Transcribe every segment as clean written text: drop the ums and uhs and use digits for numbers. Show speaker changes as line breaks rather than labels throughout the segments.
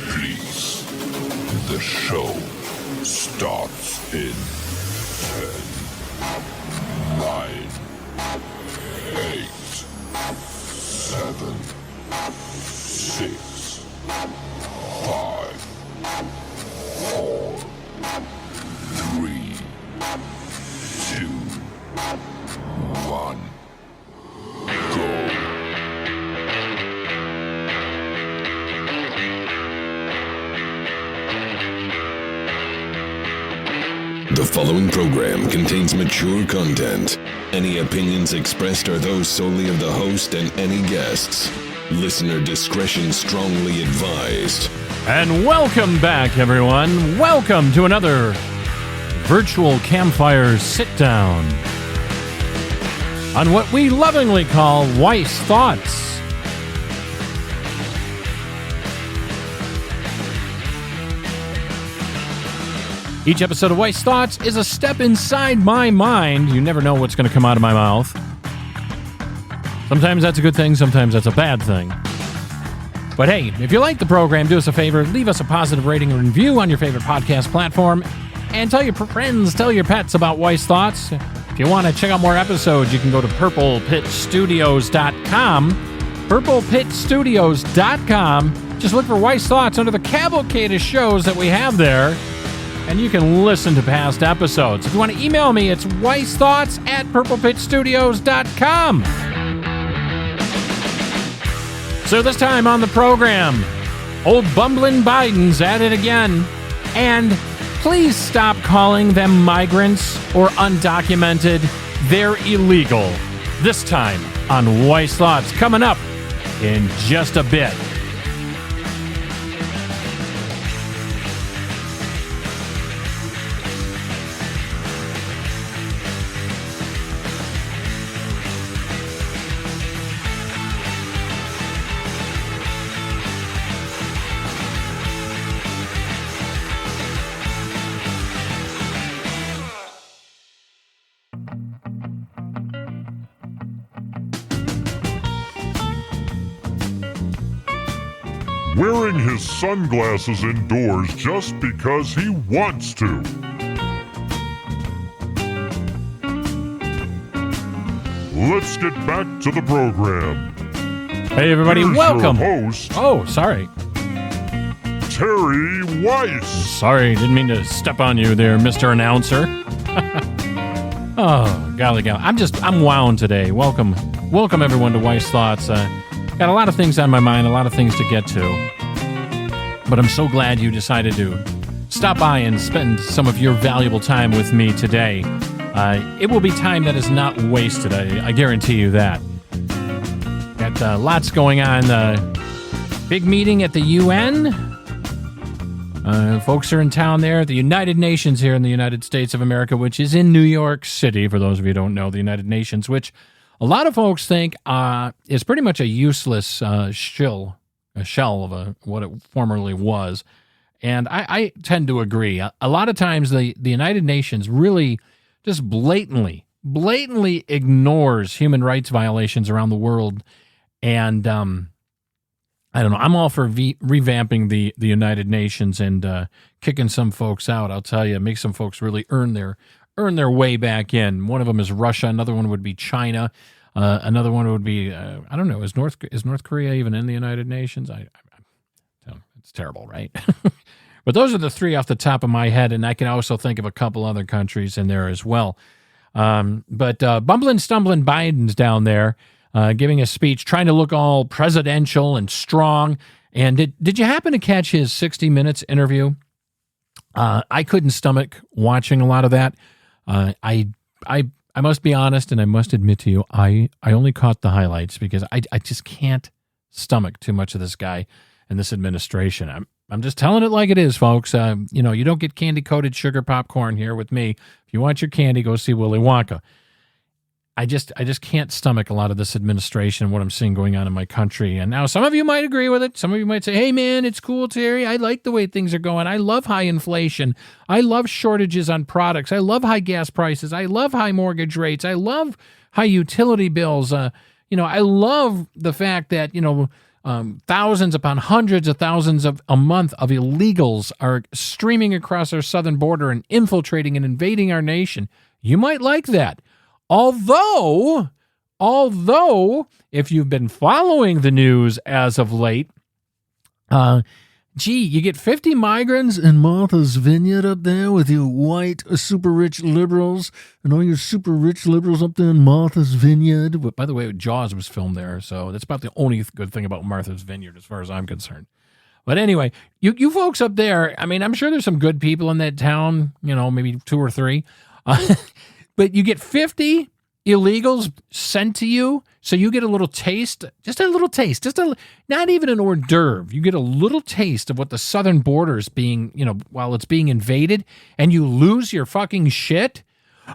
Please, the show starts in 10, 9, 8, 7, 6, 5, 4, 3, 2, 1, go.
The following program contains mature content. Any opinions expressed are those solely of the host and any guests. Listener discretion strongly advised.
And welcome back, everyone. Welcome to another virtual campfire sit-down on what we lovingly call Wyce Thoughts. Each episode of Wyce Thoughts is a step inside my mind. You never know what's going to come out of my mouth. Sometimes that's a good thing, sometimes that's a bad thing. But hey, if you like the program, do us a favor, leave us a positive rating and review on your favorite podcast platform, and tell your friends, tell your pets about Wyce Thoughts. If you want to check out more episodes, you can go to purplepitstudios.com. purplepitstudios.com. Just look for Wyce Thoughts under the cavalcade of shows that we have there, and you can listen to past episodes. If you want to email me, it's wycethoughts@purplepitstudios.com. So this time on the program, old bumbling Biden's at it again. And please stop calling them migrants or undocumented. They're illegal. This time on Wyce Thoughts, coming up in just a bit.
Wearing his sunglasses indoors just because he wants to. Let's get back to the program.
Hey, everybody,
Here's
welcome.
Your host,
Oh, sorry.
Terry Wyce.
Sorry, didn't mean to step on you there, Mr. Announcer. Oh, golly. I'm wound today. Welcome everyone to Wyce Thoughts. Got a lot of things on my mind, a lot of things to get to. But I'm so glad you decided to stop by and spend some of your valuable time with me today. It will be time that is not wasted, I guarantee you that. Got lots going on. Big meeting at the UN. Folks are in town there at the United Nations here in the United States of America, which is in New York City, for those of you who don't know, the United Nations, which a lot of folks think is pretty much a useless shell of what it formerly was. And I tend to agree. A lot of times the United Nations really just blatantly ignores human rights violations around the world. And I don't know. I'm all for revamping the United Nations and kicking some folks out. I'll tell you, make some folks really earn their way back in. One of them is Russia. Another one would be China. Another one would be I don't know. Is North Korea even in the United Nations? It's terrible, right? But those are the three off the top of my head, and I can also think of a couple other countries in there as well. But bumbling, stumbling Biden's down there giving a speech, trying to look all presidential and strong. And did you happen to catch his 60 Minutes interview? I couldn't stomach watching a lot of that. I must be honest, and I must admit to you, I only caught the highlights because I just can't stomach too much of this guy and this administration. I'm just telling it like it is, folks. You don't get candy-coated sugar popcorn here with me. If you want your candy, go see Willy Wonka. I just can't stomach a lot of this administration, what I'm seeing going on in my country. And now some of you might agree with it. Some of you might say, hey, man, it's cool, Terry. I like the way things are going. I love high inflation. I love shortages on products. I love high gas prices. I love high mortgage rates. I love high utility bills. I love the fact that, thousands upon hundreds of thousands of a month of illegals are streaming across our southern border and infiltrating and invading our nation. You might like that. Although, if you've been following the news as of late, you get 50 migrants in Martha's Vineyard up there with your white super rich liberals and all your super rich liberals up there in Martha's Vineyard. But by the way, Jaws was filmed there, so that's about the only good thing about Martha's Vineyard as far as I'm concerned. But anyway, you folks up there, I mean, I'm sure there's some good people in that town, maybe 2 or 3. But you get 50 illegals sent to you, so you get a little taste, not even an hors d'oeuvre. You get a little taste of what the southern border is being, while it's being invaded, and you lose your fucking shit.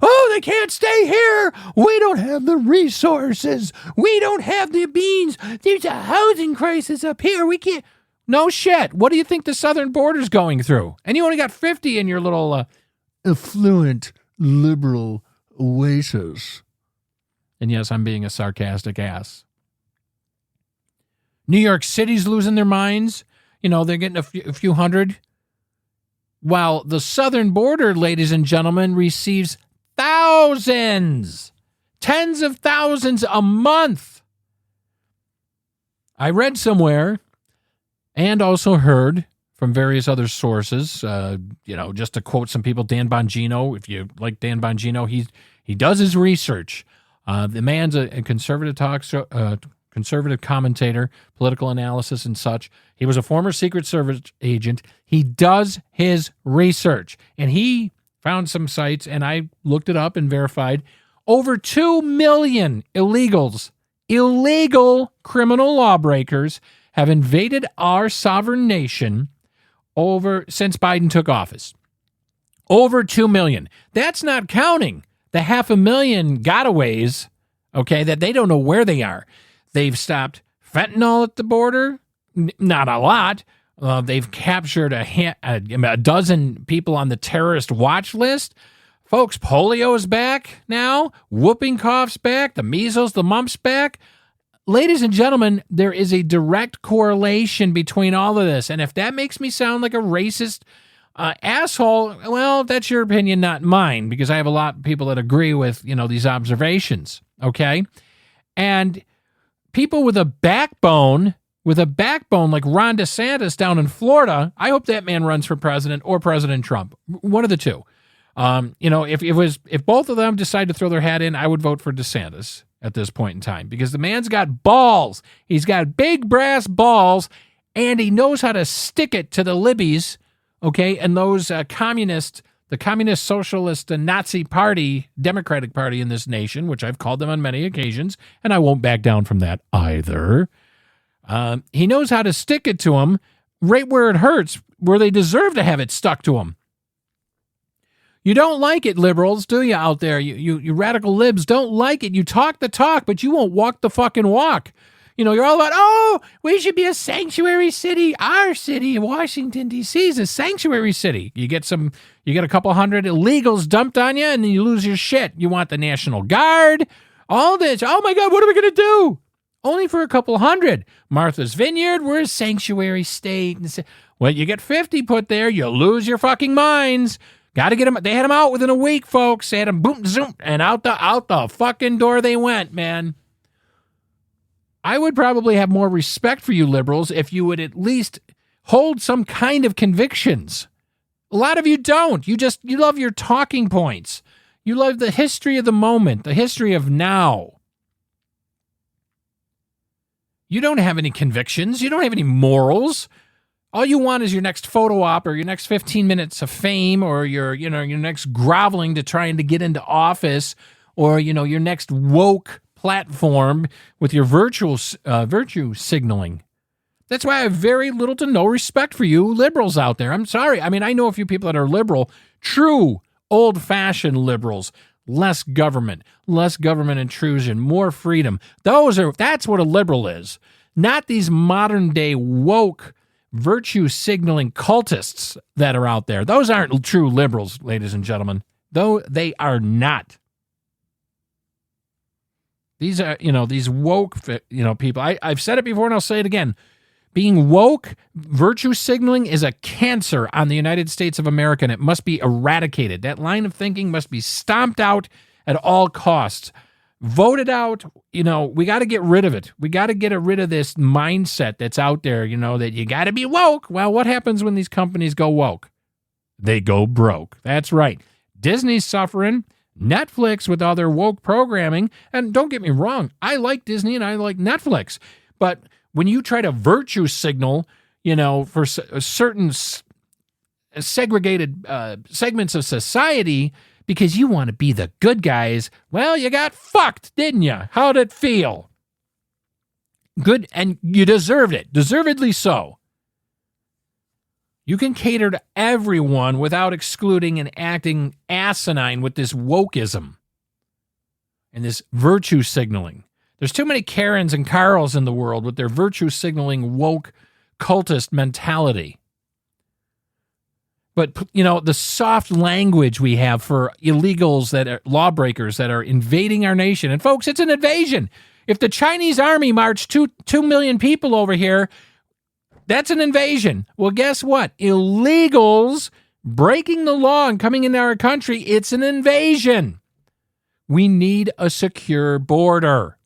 Oh, they can't stay here. We don't have the resources. We don't have the means. There's a housing crisis up here. We can't. No shit. What do you think the southern border's going through? And you only got 50 in your little affluent liberal oasis. And yes, I'm being a sarcastic ass. New York City's losing their minds. They're getting a few hundred. While the southern border, ladies and gentlemen, receives thousands, tens of thousands a month. I read somewhere and also heard from various other sources, just to quote some people, Dan Bongino. If you like Dan Bongino, he does his research. The man's a conservative commentator, political analysis and such. He was a former Secret Service agent. He does his research, and he found some sites, and I looked it up and verified. Over 2 million illegals, illegal criminal lawbreakers, have invaded our sovereign nation since Biden took office. Over 2 million. That's not counting the 500,000 gotaways, okay, that they don't know where they are. They've stopped fentanyl at the border, not a lot. They've captured a dozen people on the terrorist watch list. Folks, polio is back now. Whooping cough's back. The measles, the mumps back. Ladies and gentlemen, there is a direct correlation between all of this. And if that makes me sound like a racist asshole, well, that's your opinion, not mine, because I have a lot of people that agree with, these observations, okay? And people with a backbone like Ron DeSantis down in Florida, I hope that man runs for president or President Trump, one of the two. If both of them decide to throw their hat in, I would vote for DeSantis at this point in time, because the man's got balls. He's got big brass balls, and he knows how to stick it to the libbies, okay, and those the communist, socialist, and Nazi party, Democratic Party in this nation, which I've called them on many occasions, and I won't back down from that either. He knows how to stick it to them right where it hurts, where they deserve to have it stuck to them. You don't like it, liberals, do you, out there? You radical libs don't like it. You talk the talk, but you won't walk the fucking walk. You're all about, we should be a sanctuary city. Our city, Washington, D.C. is a sanctuary city. You get a couple hundred illegals dumped on you, and then you lose your shit. You want the National Guard, all this. Oh, my God, what are we going to do? Only for a couple hundred. Martha's Vineyard, we're a sanctuary state. Well, you get 50 put there, you lose your fucking minds. Got to get them. They had them out within a week, folks. They had them boom, zoom, and out the fucking door they went, man. I would probably have more respect for you liberals if you would at least hold some kind of convictions. A lot of you don't. You love your talking points. You love the history of the moment, the history of now. You don't have any convictions. You don't have any morals. All you want is your next photo op or your next 15 minutes of fame or your next groveling to trying to get into office or, your next woke platform with your virtue signaling. That's why I have very little to no respect for you liberals out there. I'm sorry. I mean, I know a few people that are liberal, true old-fashioned liberals, less government intrusion, more freedom. That's what a liberal is. Not these modern-day woke virtue signaling cultists that are out there. Those aren't true liberals, ladies and gentlemen. Though they are not. These are, these woke, people. I've said it before and I'll say it again. Being woke, virtue signaling is a cancer on the United States of America, and it must be eradicated. That line of thinking must be stomped out at all costs. Voted out, we got to get rid of it. We got to get rid of this mindset that's out there, that you got to be woke. Well, what happens when these companies go woke? They go broke. That's right. Disney's suffering. Netflix with all their woke programming. And don't get me wrong, I like Disney and I like Netflix. But when you try to virtue signal, for certain segregated segments of society because you want to be the good guys, well, you got fucked, didn't you? How'd it feel? Good, and you deserved it. Deservedly so. You can cater to everyone without excluding and acting asinine with this wokeism and this virtue signaling. There's too many Karens and Carls in the world with their virtue signaling woke cultist mentality. But, the soft language we have for illegals that are lawbreakers that are invading our nation. And folks, it's an invasion. If the Chinese army marched 2 million people over here, that's an invasion. Well, guess what? Illegals breaking the law and coming into our country, it's an invasion. We need a secure border.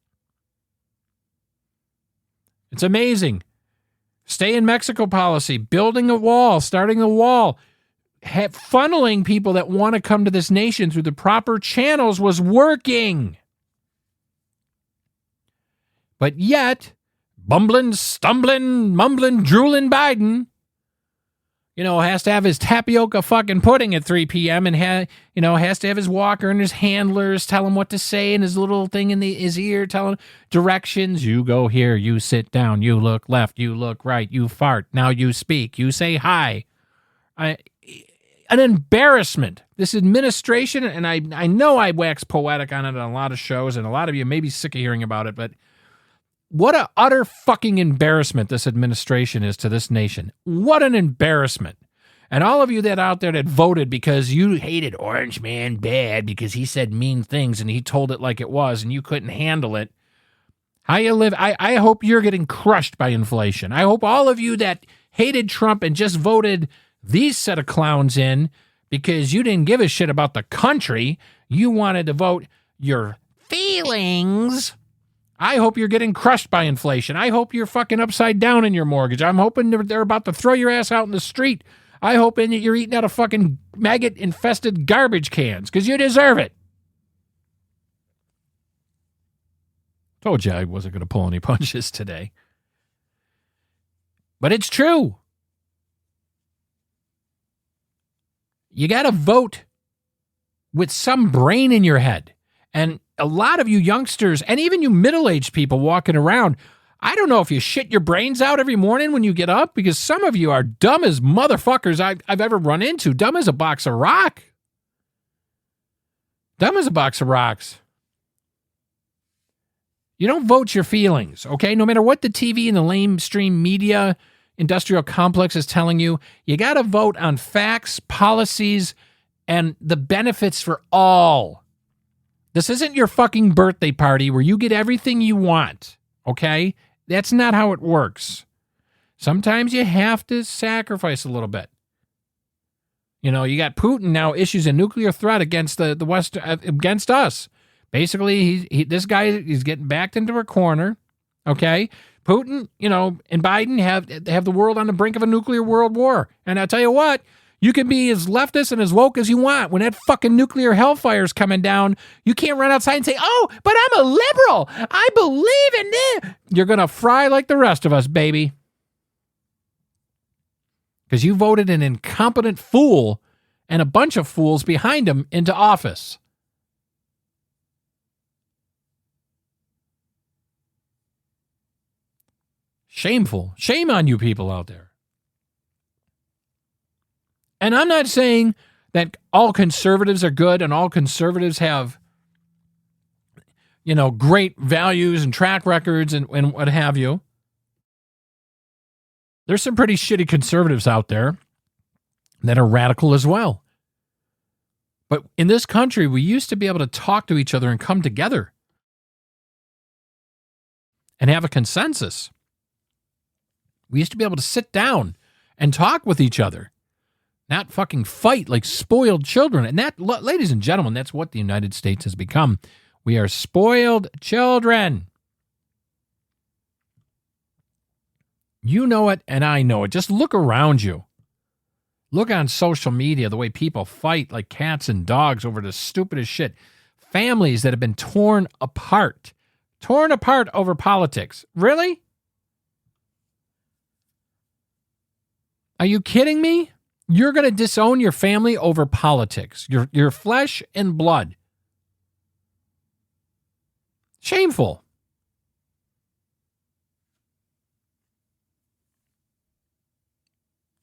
It's amazing. Stay in Mexico policy, building a wall, starting a wall, funneling people that want to come to this nation through the proper channels was working. But yet, bumbling, stumbling, mumbling, drooling Biden, has to have his tapioca fucking pudding at 3 p.m. and has to have his walker and his handlers tell him what to say and his little thing in his ear telling directions. You go here, you sit down, you look left, you look right, you fart, now you speak, you say hi. An embarrassment. This administration, and I know I wax poetic on it on a lot of shows, and a lot of you may be sick of hearing about it, but what an utter fucking embarrassment this administration is to this nation. What an embarrassment. And all of you that out there that voted because you hated Orange Man bad because he said mean things and he told it like it was and you couldn't handle it, how you live, I hope you're getting crushed by inflation. I hope all of you that hated Trump and just voted these set of clowns in because you didn't give a shit about the country, you wanted to vote your feelings. I hope you're getting crushed by inflation. I hope you're fucking upside down in your mortgage. I'm hoping they're about to throw your ass out in the street. I hope that you're eating out of fucking maggot-infested garbage cans because you deserve it. Told you I wasn't going to pull any punches today. But it's true. You got to vote with some brain in your head. And a lot of you youngsters, and even you middle-aged people walking around, I don't know if you shit your brains out every morning when you get up, because some of you are dumb as motherfuckers I've ever run into. Dumb as a box of rock. Dumb as a box of rocks. You don't vote your feelings, okay? No matter what the TV and the lamestream media industrial complex is telling you, you got to vote on facts, policies, and the benefits for all. This isn't your fucking birthday party where you get everything you want, okay? That's not how it works. Sometimes you have to sacrifice a little bit. You got Putin now issues a nuclear threat against the West, against us. Basically, this guy is getting backed into a corner, okay? Putin, and Biden have the world on the brink of a nuclear world war. And I'll tell you what, you can be as leftist and as woke as you want. When that fucking nuclear hellfire's coming down, you can't run outside and say, oh, but I'm a liberal. I believe in this. You're going to fry like the rest of us, baby. Because you voted an incompetent fool and a bunch of fools behind him into office. Shameful. Shame on you people out there. And I'm not saying that all conservatives are good and all conservatives have, great values and track records and what have you. There's some pretty shitty conservatives out there that are radical as well. But in this country, we used to be able to talk to each other and come together. and have a consensus. We used to be able to sit down and talk with each other, not fucking fight like spoiled children. And that, ladies and gentlemen, that's what the United States has become. We are spoiled children. You know it, and I know it. Just look around you. Look on social media, the way people fight like cats and dogs over the stupidest shit. Families that have been torn apart over politics. Really? Are you kidding me? You're going to disown your family over politics. Your flesh and blood. Shameful.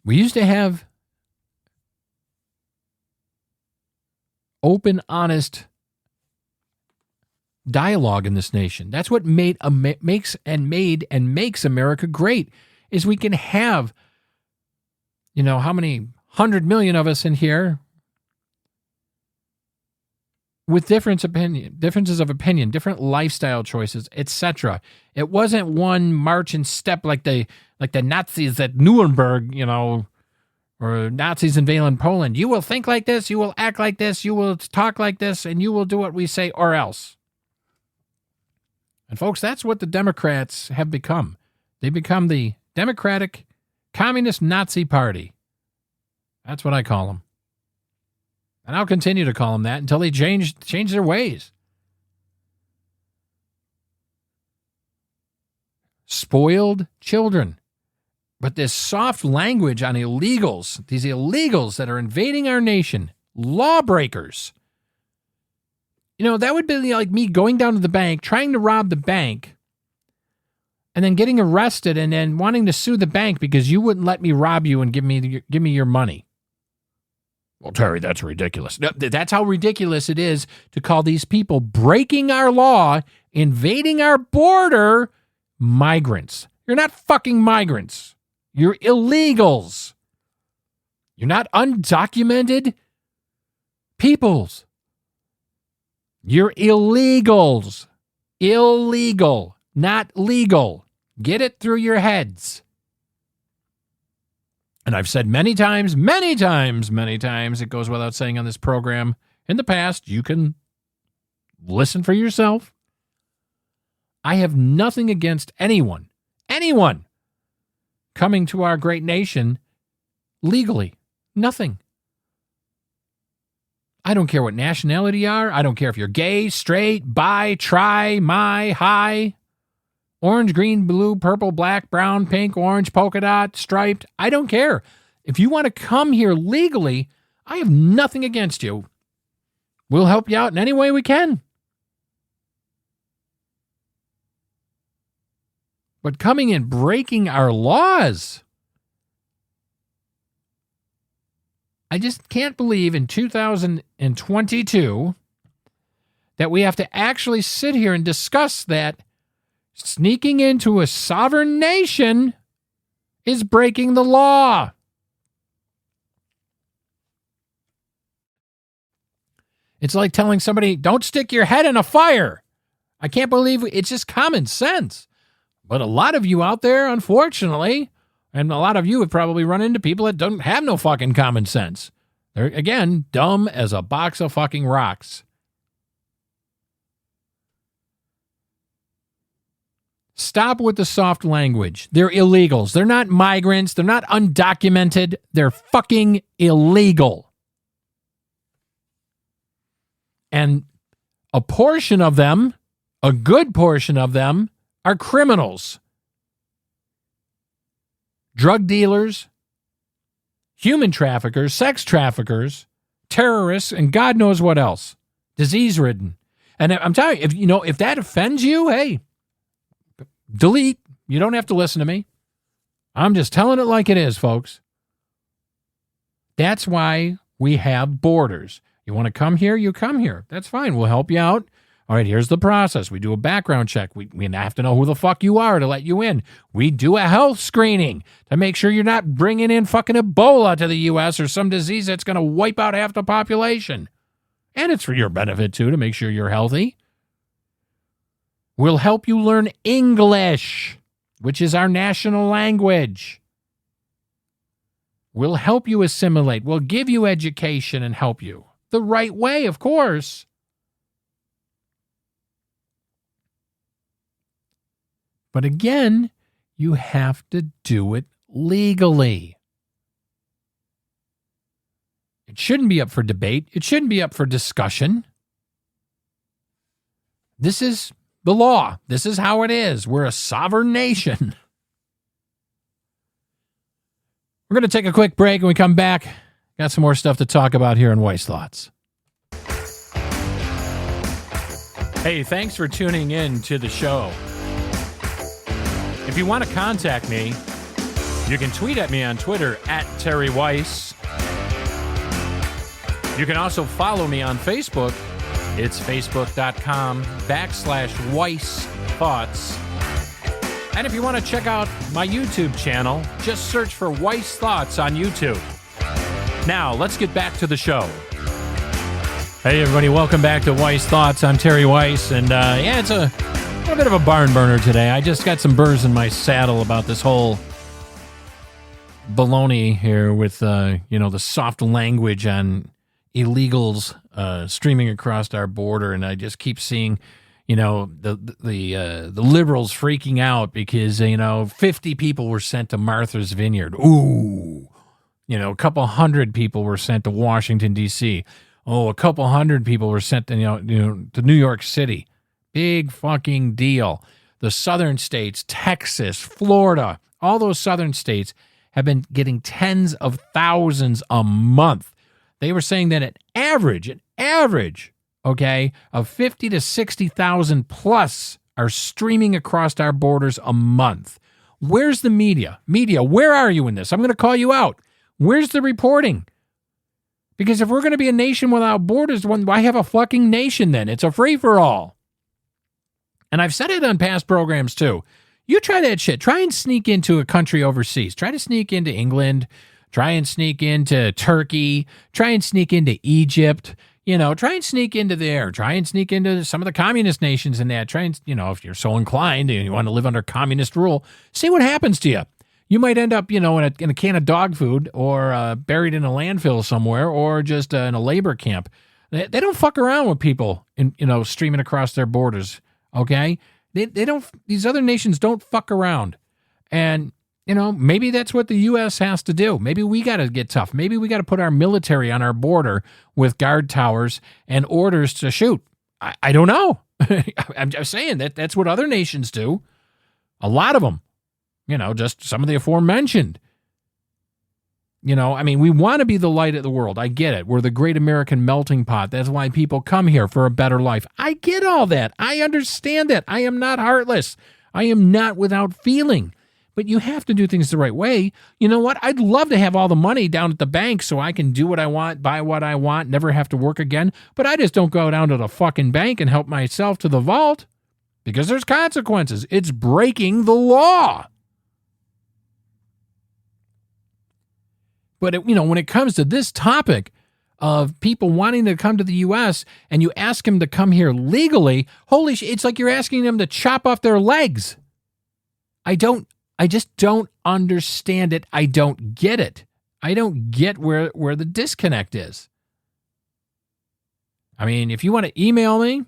We used to have open, honest dialogue in this nation. That's what makes America great, is we can have, how many 100 million of us in here with differences of opinion, different lifestyle choices, etc. It wasn't one march and step like the Nazis at Nuremberg, or Nazis invading Poland. You will think like this, you will act like this, you will talk like this, and you will do what we say or else. And folks, that's what the Democrats have become. They become the Democratic Communist Nazi Party. That's what I call them. And I'll continue to call them that until they change their ways. Spoiled children. But this soft language on illegals, these illegals that are invading our nation, lawbreakers. That would be like me going down to the bank, trying to rob the bank, and then getting arrested and then wanting to sue the bank because you wouldn't let me rob you and give me your money. Well, Terry, that's ridiculous. No, that's how ridiculous it is to call these people breaking our law, invading our border, migrants. You're not fucking migrants. You're illegals. You're not undocumented peoples. You're illegals. Illegal, not legal. Get it through your heads. And I've said many times, it goes without saying on this program, in the past, you can listen for yourself. I have nothing against anyone coming to our great nation legally. Nothing. I don't care what nationality you are. I don't care if you're gay, straight, bi, tri, mi, high, orange, green, blue, purple, black, brown, pink, orange, polka dot, striped. I don't care. If you want to come here legally, I have nothing against you. We'll help you out in any way we can. But coming and breaking our laws, I just can't believe in 2022 that we have to actually sit here and discuss that sneaking into a sovereign nation is breaking the law. It's like telling somebody, don't stick your head in a fire. I can't believe it's just common sense. But a lot of you out there, unfortunately, and a lot of you have probably run into people that don't have no fucking common sense. They're, again, dumb as a box of fucking rocks. Stop with the soft language. They're illegals. They're not migrants. They're not undocumented. They're fucking illegal. And a portion of them, a good portion of them, are criminals. Drug dealers, human traffickers, sex traffickers, terrorists, and God knows what else. Disease-ridden. And I'm telling you, if that offends you, hey, delete. You don't have to listen to me. I'm just telling it like it is, folks. That's why we have borders. You want to come here, you come here. That's fine. We'll help you out. All right, here's the process. We do a background check. We have to know who the fuck you are to let you in. We do a health screening to make sure you're not bringing in fucking Ebola to the U.S. or some disease that's going to wipe out half the population. And it's for your benefit, too, to make sure you're healthy. We'll help you learn English, which is our national language. We'll help you assimilate. We'll give you education and help you. The right way, of course. But again, you have to do it legally. It shouldn't be up for debate. It shouldn't be up for discussion. This is the law. This is how it is. We're a sovereign nation. We're going to take a quick break. When we come back, got some more stuff to talk about here on Wyce Thoughts. Hey, thanks for tuning in to the show. If you want to contact me, you can tweet at me on Twitter at Terry Wyce. You can also follow me on Facebook. It's facebook.com/Wyce Thoughts. And if you want to check out my YouTube channel, just search for Wyce Thoughts on YouTube. Now, let's get back to the show. Hey, everybody, welcome back to Wyce Thoughts. I'm Terry Wyce, and it's a bit of a barn burner today. I just got some burrs in my saddle about this whole baloney here with, the soft language on illegals streaming across our border, and I just keep seeing, the liberals freaking out because 50 people were sent to Martha's Vineyard. Ooh, a couple hundred people were sent to Washington D.C. Oh, a couple hundred people were sent to to New York City. Big fucking deal. The southern states, Texas, Florida, all those southern states have been getting tens of thousands a month. They were saying that an average, okay, of 50 to 60,000 plus are streaming across our borders a month. Where's the media? Media, where are you in this? I'm going to call you out. Where's the reporting? Because if we're going to be a nation without borders, why have a fucking nation then? It's a free-for-all. And I've said it on past programs too. You try that shit. Try and sneak into a country overseas. Try to sneak into England. Try and sneak into Turkey. Try and sneak into Egypt. Try and sneak into there. Try and sneak into some of the communist nations and that. Try and, if you're so inclined and you want to live under communist rule, see what happens to you. You might end up, in a can of dog food or buried in a landfill somewhere or just in a labor camp. They don't fuck around with people, streaming across their borders, okay? They don't. These other nations don't fuck around. And, maybe that's what the U.S. has to do. Maybe we got to get tough. Maybe we got to put our military on our border with guard towers and orders to shoot. I don't know. I'm just saying that's what other nations do. A lot of them. Just some of the aforementioned. We want to be the light of the world. I get it. We're the great American melting pot. That's why people come here for a better life. I get all that. I understand that. I am not heartless. I am not without feeling. But you have to do things the right way. You know what? I'd love to have all the money down at the bank so I can do what I want, buy what I want, never have to work again. But I just don't go down to the fucking bank and help myself to the vault because there's consequences. It's breaking the law. But, when it comes to this topic of people wanting to come to the U.S. and you ask them to come here legally, holy shit, it's like you're asking them to chop off their legs. I just don't understand it. I don't get it. I don't get where the disconnect is. If you want to email me,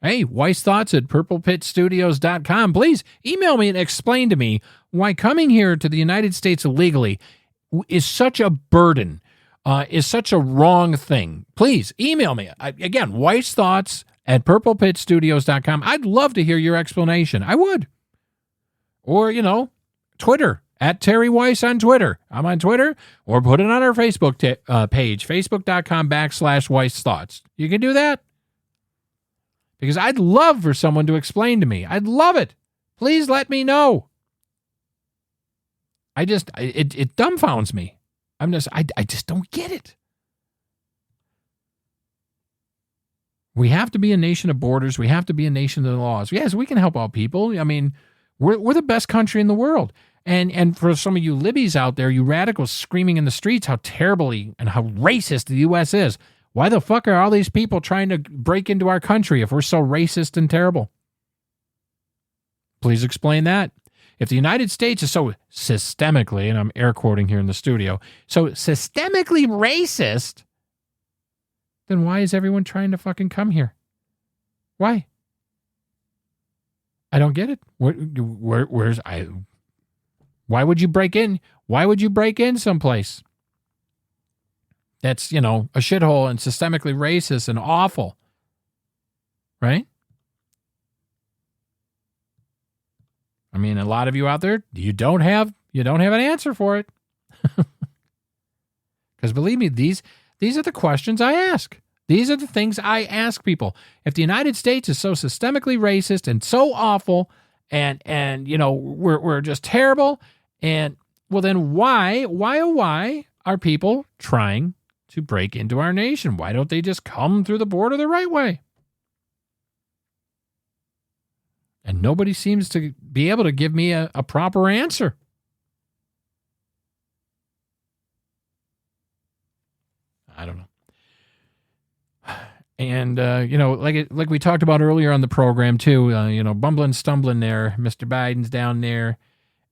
hey, wycethoughts@purplepitstudios.com. Please email me and explain to me why coming here to the United States illegally is such a burden, is such a wrong thing. Please email me. Again, wycethoughts@purplepitstudios.com. I'd love to hear your explanation. I would. Or, Twitter, @Terry Wyce on Twitter. I'm on Twitter. Or put it on our Facebook page, facebook.com/Wyce Thoughts. You can do that. Because I'd love for someone to explain to me. I'd love it. Please let me know. It dumbfounds me. I just don't get it. We have to be a nation of borders. We have to be a nation of the laws. Yes, we can help out people. We're the best country in the world. And for some of you libbies out there, you radicals screaming in the streets how terribly and how racist the U.S. is. Why the fuck are all these people trying to break into our country if we're so racist and terrible? Please explain that. If the United States is so systemically, and I'm air quoting here in the studio, so systemically racist, then why is everyone trying to fucking come here? Why? I don't get it. Why would you break in? Why would you break in someplace that's, a shithole and systemically racist and awful? Right? I mean, a lot of you out there, you don't have an answer for it. Because believe me, these are the questions I ask. These are the things I ask people. If the United States is so systemically racist and so awful and we're just terrible, and well then why are people trying to break into our nation? Why don't they just come through the border the right way? And nobody seems to be able to give me a proper answer. I don't know. And, like we talked about earlier on the program, too, bumbling, stumbling there. Mr. Biden's down there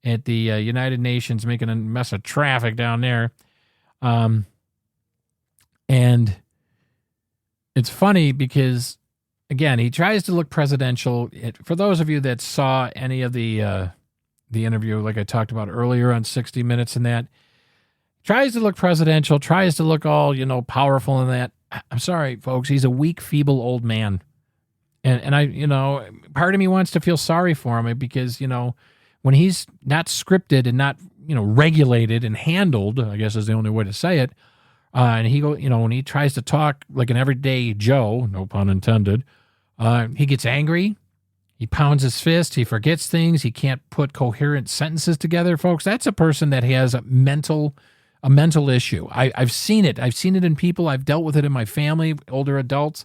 at the United Nations making a mess of traffic down there. And it's funny because, again, he tries to look presidential. For those of you that saw any of the interview, like I talked about earlier on 60 Minutes and that, tries to look presidential, tries to look all, powerful and that. I'm sorry, folks. He's a weak, feeble old man. And I, part of me wants to feel sorry for him because, when he's not scripted and not, regulated and handled, I guess is the only way to say it. And he when he tries to talk like an everyday Joe, no pun intended, he gets angry. He pounds his fist. He forgets things. He can't put coherent sentences together, folks. That's a person that has a mental issue. I've seen it. I've seen it in people. I've dealt with it in my family, older adults.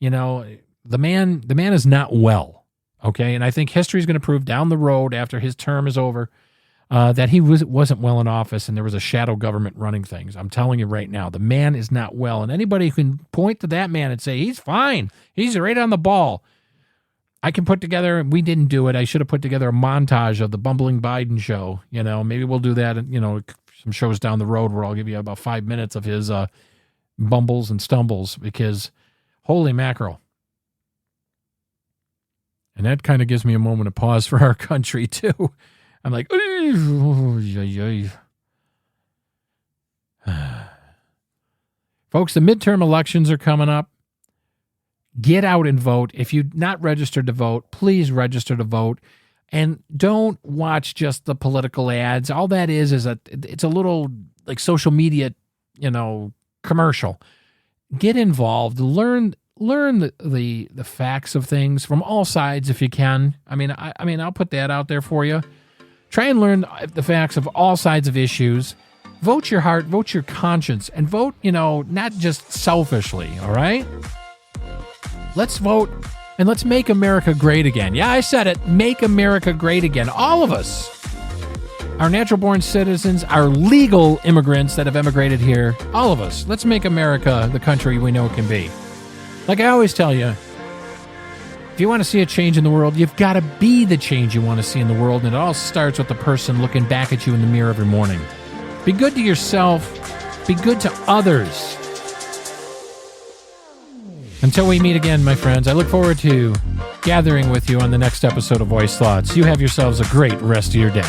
The man is not well. Okay. And I think history is going to prove down the road after his term is over, that he wasn't well in office and there was a shadow government running things. I'm telling you right now, the man is not well. And anybody who can point to that man and say, he's fine. He's right on the ball. I can put together, we didn't do it. I should have put together a montage of the bumbling Biden show. Maybe we'll do that, some shows down the road where I'll give you about 5 minutes of his bumbles and stumbles because holy mackerel. And that kind of gives me a moment of pause for our country too. I'm like, folks, the midterm elections are coming up. Get out and vote. If you're not registered to vote, please register to vote. And don't watch just the political ads. All that is it's a little like social media, commercial. Get involved. Learn the facts of things from all sides if you can. I mean, I'll put that out there for you. Try and learn the facts of all sides of issues. Vote your heart, vote your conscience, and vote, not just selfishly, all right? Let's vote, and let's make America great again. Yeah, I said it. Make America great again. All of us. Our natural-born citizens, our legal immigrants that have emigrated here, all of us. Let's make America the country we know it can be. Like I always tell you, if you want to see a change in the world, you've got to be the change you want to see in the world, and it all starts with the person looking back at you in the mirror every morning. Be good to yourself. Be good to others. Until we meet again, my friends, I look forward to gathering with you on the next episode of Wyce Thoughts. You have yourselves a great rest of your day.